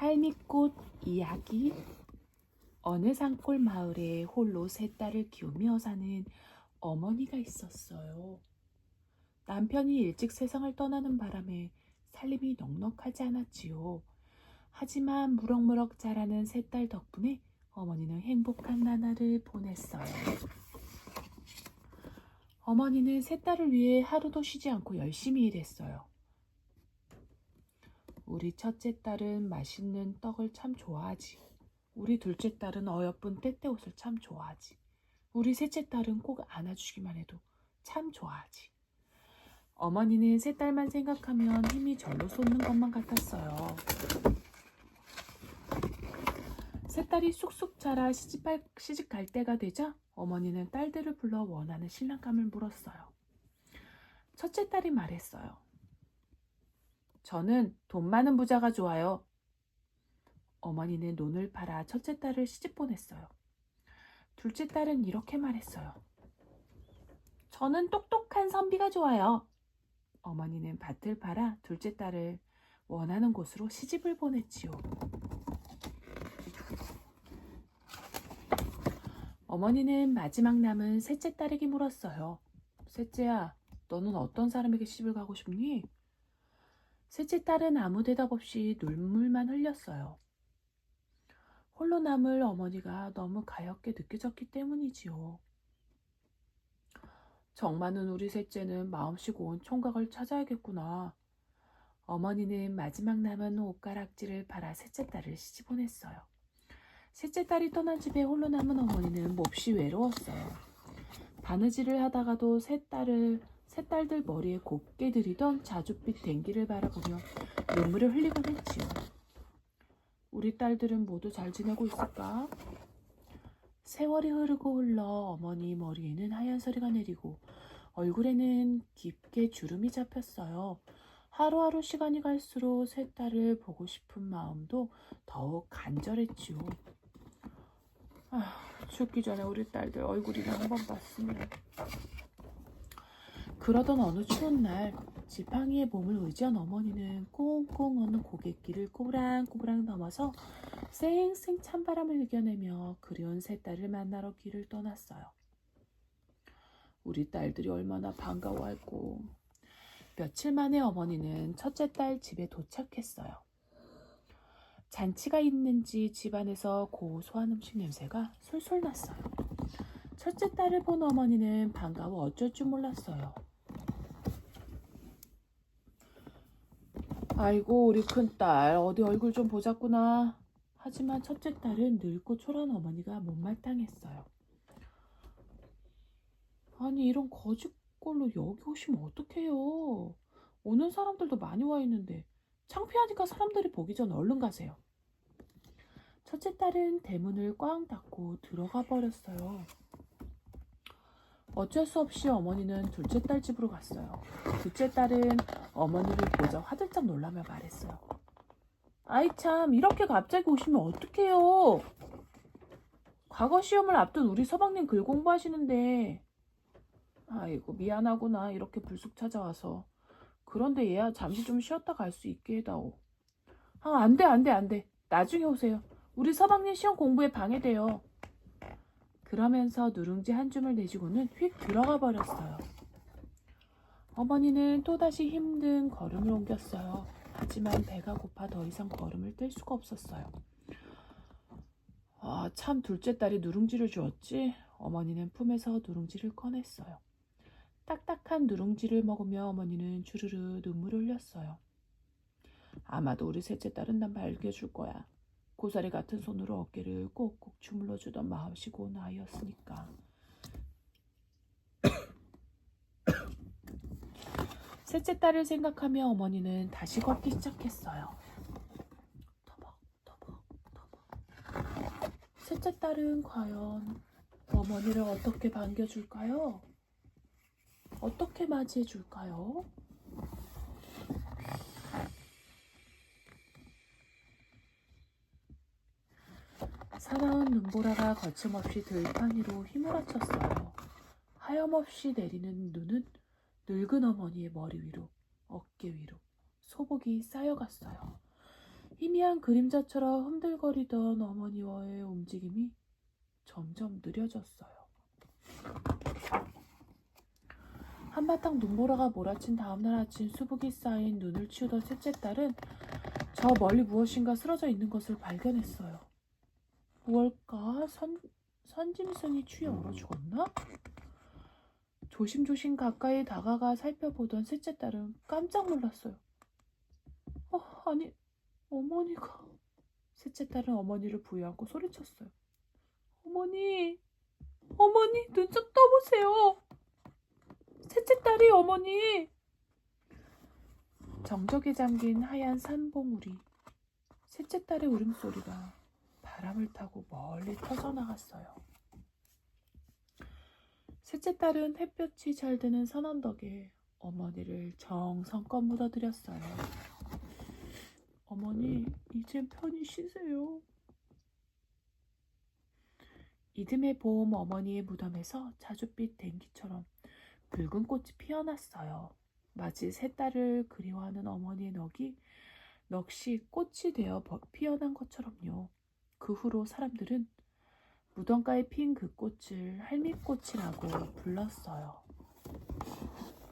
할미꽃 이야기. 어느 산골 마을에 홀로 세 딸을 키우며 사는 어머니가 있었어요. 남편이 일찍 세상을 떠나는 바람에 살림이 넉넉하지 않았지요. 하지만 무럭무럭 자라는 세 딸 덕분에 어머니는 행복한 나날을 보냈어요. 어머니는 세 딸을 위해 하루도 쉬지 않고 열심히 일했어요. 우리 첫째 딸은 맛있는 떡을 참 좋아하지. 우리 둘째 딸은 어여쁜 때때옷을 참 좋아하지. 우리 셋째 딸은 꼭 안아주기만 해도 참 좋아하지. 어머니는 세 딸만 생각하면 힘이 절로 솟는 것만 같았어요. 세 딸이 쑥쑥 자라 시집 갈 때가 되자 어머니는 딸들을 불러 원하는 신랑감을 물었어요. 첫째 딸이 말했어요. 저는 돈 많은 부자가 좋아요. 어머니는 논을 팔아 첫째 딸을 시집 보냈어요. 둘째 딸은 이렇게 말했어요. 저는 똑똑한 선비가 좋아요. 어머니는 밭을 팔아 둘째 딸을 원하는 곳으로 시집을 보냈지요. 어머니는 마지막 남은 셋째 딸에게 물었어요. 셋째야, 너는 어떤 사람에게 시집을 가고 싶니? 셋째 딸은 아무 대답 없이 눈물만 흘렸어요. 홀로 남을 어머니가 너무 가엾게 느껴졌기 때문이지요. 정 많은 우리 셋째는 마음씨 고운 총각을 찾아야겠구나. 어머니는 마지막 남은 옷가락지를 팔아 셋째 딸을 시집 보냈어요. 셋째 딸이 떠난 집에 홀로 남은 어머니는 몹시 외로웠어요. 바느질을 하다가도 세 딸들 머리에 곱게 들이던 자줏빛 댕기를 바라보며 눈물을 흘리곤 했지요. 우리 딸들은 모두 잘 지내고 있을까? 세월이 흐르고 흘러 어머니 머리에는 하얀 서리가 내리고 얼굴에는 깊게 주름이 잡혔어요. 하루하루 시간이 갈수록 세 딸을 보고 싶은 마음도 더욱 간절했지요. 죽기 전에 우리 딸들 얼굴이나 한번 봤으면. 그러던 어느 추운 날 지팡이에 몸을 의지한 어머니는 꽁꽁 어는 고갯길을 꼬부랑꼬부랑 넘어서 쌩쌩 찬바람을 이겨내며 그리운 세 딸을 만나러 길을 떠났어요. 우리 딸들이 얼마나 반가워할꼬. 며칠 만에 어머니는 첫째 딸 집에 도착했어요. 잔치가 있는지 집안에서 고소한 음식 냄새가 솔솔 났어요. 첫째 딸을 본 어머니는 반가워 어쩔 줄 몰랐어요. 아이고 우리 큰딸 어디 얼굴 좀 보자꾸나. 하지만 첫째 딸은 늙고 초라한 어머니가 못마땅했어요. 아니 이런 거짓골로 여기 오시면 어떡해요. 오는 사람들도 많이 와 있는데 창피하니까 사람들이 보기 전 얼른 가세요. 첫째 딸은 대문을 꽝 닫고 들어가 버렸어요. 어쩔 수 없이 어머니는 둘째 딸 집으로 갔어요. 둘째 딸은 어머니를 보자 화들짝 놀라며 말했어요. 아이 참 이렇게 갑자기 오시면 어떡해요. 과거 시험을 앞둔 우리 서방님 글 공부하시는데. 아이고 미안하구나 이렇게 불쑥 찾아와서. 그런데 얘야 잠시 좀 쉬었다 갈 수 있게 해다오. 안돼 나중에 오세요. 우리 서방님 시험 공부에 방해돼요. 그러면서 누룽지 한 줌을 내주고는 휙 들어가 버렸어요. 어머니는 또다시 힘든 걸음을 옮겼어요. 하지만 배가 고파 더 이상 걸음을 뗄 수가 없었어요. 참 둘째 딸이 누룽지를 주었지? 어머니는 품에서 누룽지를 꺼냈어요. 딱딱한 누룽지를 먹으며 어머니는 주르르 눈물을 흘렸어요. 아마도 우리 셋째 딸은 난 말겨줄 거야. 고사리 같은 손으로 어깨를 꼭꼭 주물러주던 마음씨 고운 아이였으니까. 셋째 딸을 생각하며 어머니는 다시 걷기 시작했어요. 터벅터벅. 셋째 딸은 과연 어머니를 어떻게 반겨줄까요? 어떻게 맞이해줄까요? 사나운 눈보라가 거침없이 들판 위로 휘몰아쳤어요. 하염없이 내리는 눈은 늙은 어머니의 머리 위로, 어깨 위로, 소복이 쌓여갔어요. 희미한 그림자처럼 흔들거리던 어머니와의 움직임이 점점 느려졌어요. 한바탕 눈보라가 몰아친 다음날 아침 수북이 쌓인 눈을 치우던 셋째 딸은 저 멀리 무엇인가 쓰러져 있는 것을 발견했어요. 무엇일까? 선짐승이 취해 얼어 죽었나? 조심조심 가까이 다가가 살펴보던 셋째 딸은 깜짝 놀랐어요. 아니, 어머니가... 셋째 딸은 어머니를 부여안고 소리쳤어요. 어머니, 눈 좀 떠보세요. 셋째 딸이 어머니. 정적에 잠긴 하얀 산봉우리. 셋째 딸의 울음소리가 바람을 타고 멀리 터져나갔어요. 셋째 딸은 햇볕이 잘 드는 선언덕에 어머니를 정성껏 묻어드렸어요. 어머니, 이젠 편히 쉬세요. 이듬해 봄 어머니의 무덤에서 자줏빛 댕기처럼 붉은 꽃이 피어났어요. 마치 새 딸을 그리워하는 어머니의 넋이 꽃이 되어 피어난 것처럼요. 그 후로 사람들은 무덤가에 핀 그 꽃을 할미꽃이라고 불렀어요.